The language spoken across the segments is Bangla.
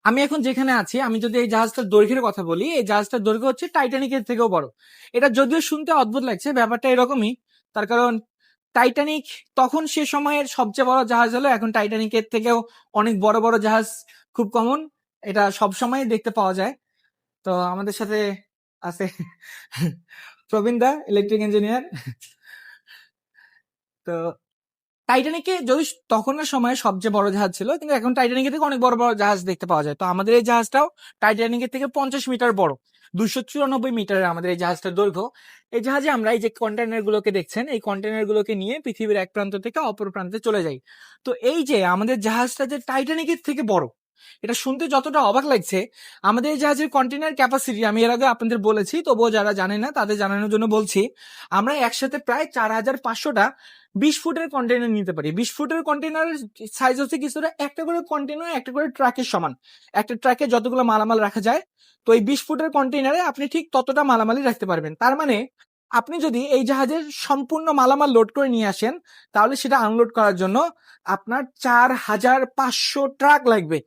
আমি এখন যেখানে আছি, আমি যদি এই জাহাজটার দৈর্ঘ্যের কথা বলি, এই জাহাজটার দৈর্ঘ্য হচ্ছে টাইটানিকের থেকেও বড়। এটা যদিও শুনতে অদ্ভুত লাগছে, ব্যাপারটা এরকমই। তার কারণ টাইটানিক তখন সে সময়ের সবচেয়ে বড় জাহাজ হলো, এখন টাইটানিকের থেকেও অনেক বড় বড় জাহাজ খুব কমন, এটা সব সময় দেখতে পাওয়া যায়। তো আমাদের সাথে আছে প্রবীণ দা, ইলেকট্রিক ইঞ্জিনিয়ার। তো টাইটানিকে যদি তখনের সময় সবচেয়ে বড় জাহাজ ছিল, কিন্তু এখন টাইটানিকের থেকে অনেক বড় বড় জাহাজ দেখতে পাওয়া যায়। তো আমাদের এই জাহাজটাও টাইটানিকের থেকে 50 মিটার বড়, 294 মিটারের আমাদের এই জাহাজটার দৈর্ঘ্য। এই জাহাজে আমরা এই যে কন্টেনার গুলোকে দেখছেন, এই কন্টেনার গুলোকে নিয়ে পৃথিবীর এক প্রান্ত থেকে অপর প্রান্তে চলে যাই। তো এই যে আমাদের জাহাজটা যে টাইটানিকের থেকে বড়, এটা শুনতে যতটা অবাক লাগছে, আমাদের এই জাহাজের কন্টেনার ক্যাপাসিটি আমি এর আগে আপনাদের বলেছি, তবুও যারা জানে না তাদের জানানোর জন্য বলছি। আমরা একসাথে প্রায় 4500টা 20 ফুটের কন্টেনার নিতে পারি। 20 ফুটের কন্টেনারের সাইজ হচ্ছে কিছুটা, একটা করে কন্টেনার একটা করে ট্রাকের সমান। একটা ট্রাকে যতগুলো মালামাল রাখা যায়, তো এই 20 ফুটের কন্টেনারে আপনি ঠিক ততটা মালামালই রাখতে পারবেন। তার মানে আপনি যদি এই জাহাজের সম্পূর্ণ মালামাল লোড করে নিয়ে আসেন, তাহলে সেটা আনলোড করার জন্য আপনার 4500 ট্রাক লাগবে।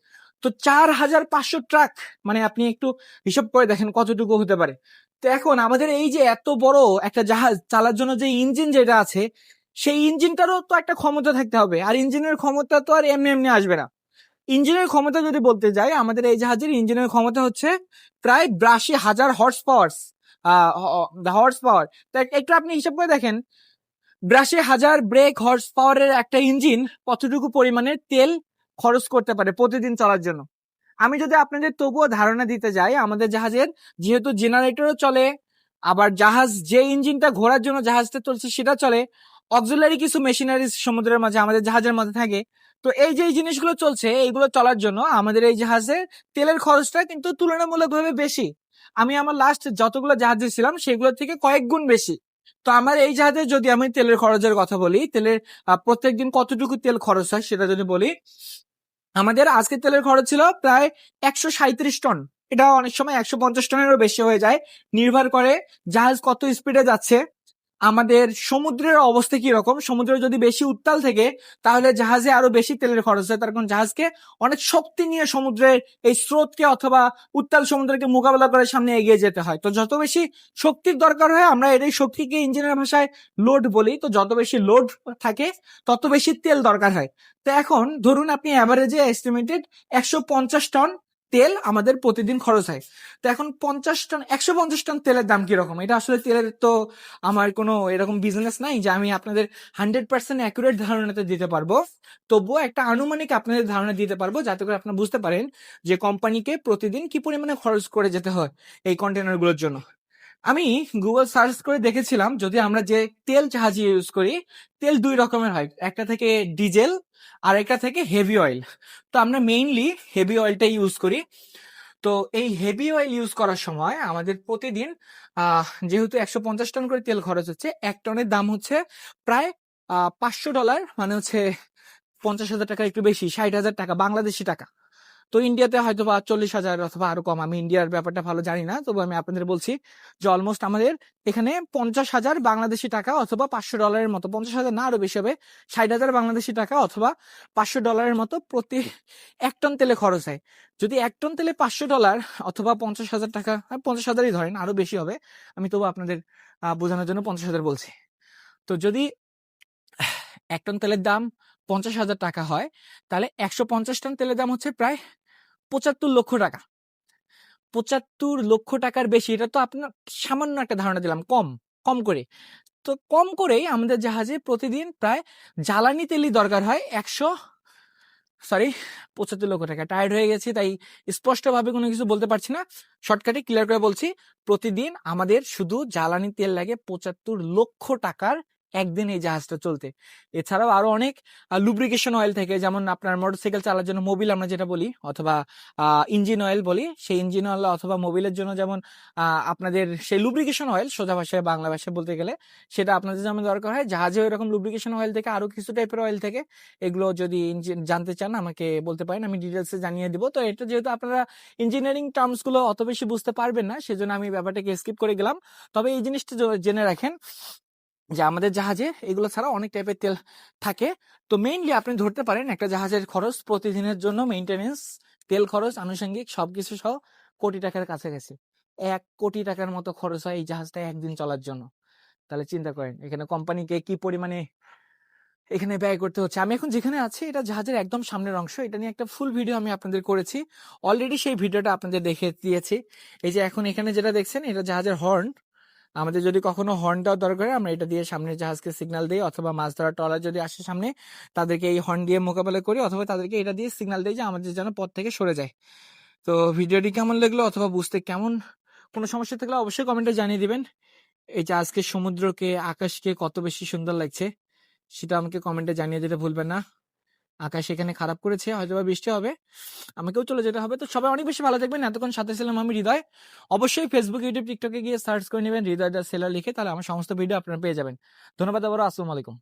তো 4500 ট্রাক মানে আপনি একটু হিসাব করে দেখেন কতটুকু হতে পারে। তো এখন আমাদের এই যে এত বড় একটা জাহাজ চালার জন্য যে ইঞ্জিন যেটা আছে, সেই ইঞ্জিনটারও তো একটা ক্ষমতা থাকতে হবে, আর ইঞ্জিনের ক্ষমতা তো আর এমনি এমনি আসবে না। ইঞ্জিনের ক্ষমতা যদি বলতে যাই, আমাদের এই জাহাজের ইঞ্জিনের ক্ষমতা হচ্ছে প্রায় 82,000 হর্স পাওয়ার। হর্স পাওয়ার, তো একটু আপনি হিসাব করে দেখেন, 82,000 ব্রেক হর্স পাওয়ারের একটা ইঞ্জিন কতটুকু পরিমাণের তেল খরচ করতে পারে প্রতিদিন চলার জন্য। আমি যদি আপনাদের তবুও ধারণা দিতে যাই, আমাদের জাহাজের যেহেতু জেনারেটরও চলে, আবার জাহাজ যে ইঞ্জিনটা ঘোরার জন্য জাহাজটা চলছে সেটা চলে, অক্সিলারি কিছু মেশিনারি সমুদ্রের মাঝে আমাদের জাহাজের মধ্যে থাকে। তো এই যে এই জিনিসগুলো চলছে, এইগুলো চলার জন্য আমাদের এই জাহাজে তেলের খরচটা কিন্তু তুলনামূলকভাবে বেশি। আমি আমার লাস্ট যতগুলো জাহাজে ছিলাম সেগুলোর থেকে কয়েক গুণ বেশি। তো আমার এই জাহাজে যদি আমি তেলের খরচের কথা বলি, তেলের প্রত্যেকদিন কতটুকু তেল খরচ হয় সেটা যদি বলি, আমাদের আজকে তেলের খরচ ছিল প্রায় 137 টন। এটা অনেক সময় 150 টনেরও বেশি হয়ে যায়, নির্ভর করে জাহাজ কত স্পিডে যাচ্ছে, আমাদের সমুদ্রের অবস্থা কি রকম। সমুদ্র যদি বেশি উত্তাল থেকে, তাহলে জাহাজে আরো বেশি তেলের খরচ হয়, তার কারণ জাহাজকে অনেক শক্তি নিয়ে সমুদ্রের এই স্রোতকে অথবা উত্তাল সমুদ্রকে মোকাবেলা করে সামনে এগিয়ে যেতে হয়। তো যত বেশি শক্তির দরকার হয়, আমরা এর এই শক্তিকে ইঞ্জিনের ভাষায় লোড বলি, তো যত বেশি লোড থাকে তত বেশি তেল দরকার হয়। তো এখন ধরুন আপনি অ্যাভারেজে এস্টিমেটেড 150 টন তেল আমাদের প্রতিদিন খরচ হয়। তো এখন 50 টন 150 টন তেলের দাম কিরকম, এটা আসলে তেলের তো আমার কোনো এরকম বিজনেস নাই যে আমি আপনাদের 100% অ্যাকুরেট ধারণাটা দিতে পারবো। তবুও একটা আনুমানিক আপনাদের ধারণা দিতে পারবো, যাতে করে আপনারা বুঝতে পারেন যে কোম্পানিকে প্রতিদিন কি পরিমাণে খরচ করে যেতে হয় এই কন্টেনারগুলোর জন্য। আমি গুগল সার্চ করে দেখেছিলাম, যদি আমরা যে তেল জাহাজ ইউজ করি, তেল দুই রকমের হয়, একটা থেকে ডিজেল আর একটা থেকে হেভি অয়েল। তো আমরা মেইনলি হেভি অয়েলটা ইউজ করি। তো এই হেভি অয়েল ইউজ করার সময় আমাদের প্রতিদিন যেহেতু 150 টন করে তেল খরচ হচ্ছে, 1 টনের দাম হচ্ছে প্রায় $500, মানে হচ্ছে 50,000 টাকা, একটু বেশি, 60,000 টাকা বাংলাদেশি টাকা। তো ইন্ডিয়াতে হয়তো বা 40,000 অথবা আরো কম, আমি ইন্ডিয়ার ব্যাপারটা ভালো জানি না, তবু আমি আপনাদের বলছি যে অলমোস্ট আমাদের এখানে 50,000 বাংলাদেশি টাকা অথবা $500 মতো, 50,000 না আরো বেশি হবে, 60,000 বাংলাদেশি টাকা অথবা $500 মতো প্রতি 1 টন তেলে খরচ হয়। যদি 1 টন তেলে $500 অথবা 50,000 টাকা, 50,000ই ধরেন, আরো বেশি হবে, আমি তবু আপনাদের বোঝানোর জন্য 50,000 বলছি। তো যদি 1 টন তেলের দাম 50,000 টাকা হয়, তাহলে 150 টন তেলের দাম হচ্ছে প্রায় 75 লক্ষ টাকা। 75 লক্ষ টাকার বেশি, এটা তো আপনার সামান্য একটা ধারণা দিলাম, কম কম করে। তো কম করেই আমাদের জাহাজে প্রতিদিন প্রায় জ্বালানি তেলই দরকার হয় 75 লক্ষ টাকা। টায়ার্ড হয়ে গেছি, তাই স্পষ্টভাবে কোনো কিছু বলতে পারছি না, শর্টকাটে ক্লিয়ার করে বলছি। প্রতিদিন আমাদের শুধু জ্বালানি তেল লাগে 75 লক্ষ টাকার একদিন এই জাহাজটা চলতে। এছাড়াও আরো অনেক লুব্রিকেশন অয়েল থেকে, যেমন আপনার মোটরসাইকেল চালার জন্য মোবিল আমরা যেটা বলি, অথবা ইঞ্জিন অয়েল বলি, সেই ইঞ্জিন অয়েল অথবা মোবিলের জন্য যেমন আপনাদের সেই লুব্রিকেশন অয়েল, সোজা ভাষায় বাংলা ভাষায় বলতে গেলে সেটা আপনাদের যেমন দরকার হয়, জাহাজে এরকম লুব্রিকেশন অয়েল থেকে আরো কিছু টাইপের অয়েল থেকে। এগুলো যদি জানতে চান আমাকে বলতে পারেন, আমি ডিটেলসে জানিয়ে দিব। তো এটা যেহেতু আপনারা ইঞ্জিনিয়ারিং টার্মস গুলো অত বেশি বুঝতে পারবেন না, সেজন্য আমি ব্যাপারটাকে স্কিপ করে গেলাম। তবে এই জিনিসটা জেনে রাখেন যে আমাদের জাহাজে এগুলো ছাড়া অনেক টাইপের তেল থাকে। তো মেইনলি আপনি ধরতে পারেন একটা জাহাজের খরচ প্রতিদিনের জন্য মেইনটেনেন্স তেল খরচ আনুষঙ্গিক সবকিছু সহ কোটি টাকার কাছাকাছি। 1 কোটি টাকার মতো খরচ হয় এই জাহাজটা একদিন চলার জন্য। তাহলে চিন্তা করেন এখানে কোম্পানিকে কি পরিমাণে এখানে ব্যয় করতে হচ্ছে। আমি এখন যেখানে আছি এটা জাহাজের একদম সামনের অংশ। এটা নিয়ে একটা ফুল ভিডিও আমি আপনাদের করেছি। অলরেডি সেই ভিডিওটা আপনাদের দেখে দিয়েছি। এই যে এখন এখানে যেটা দেখছেন এটা জাহাজের হর্ন। আমাদের যদি কখনো হর্ন দেওয়ার দরকার হয় আমরা এটা দিয়ে সামনের জাহাজকে সিগন্যাল দিই, অথবা মাছ ধরার ট্রলার যদি আসে সামনে তাদেরকে এই হর্ন দিয়ে মোকাবেলা করি, অথবা তাদেরকে এটা দিয়ে সিগন্যাল দিই যে আমাদের যেন পথ থেকে সরে যায়। তো ভিডিওটি কেমন লাগলো অথবা বুঝতে কেমন কোনো সমস্যা থাকলে অবশ্যই কমেন্টে জানিয়ে দিবেন। এই যে আজকে সমুদ্রকে আকাশকে কত বেশি সুন্দর লাগছে সেটা আমাকে কমেন্টে জানিয়ে দিতে ভুলবেন না। আকাশ এখানে খারাপ করেছে, হয়তো বা বৃষ্টি হবে, আমাকেও চলে যেতে হবে। তো সবাই অনেক বেশি ভালো থাকবেন। এতক্ষণ সাথে ছিলাম আমি হৃদয়। অবশ্যই ফেসবুক, ইউটিউব, টিকটকে গিয়ে সার্চ করে নেবেন হৃদয় দা সেলার লিখে, তাহলে আমার সমস্ত ভিডিও আপনারা পেয়ে যাবেন। ধন্যবাদ আবারও। আসসালামু আলাইকুম।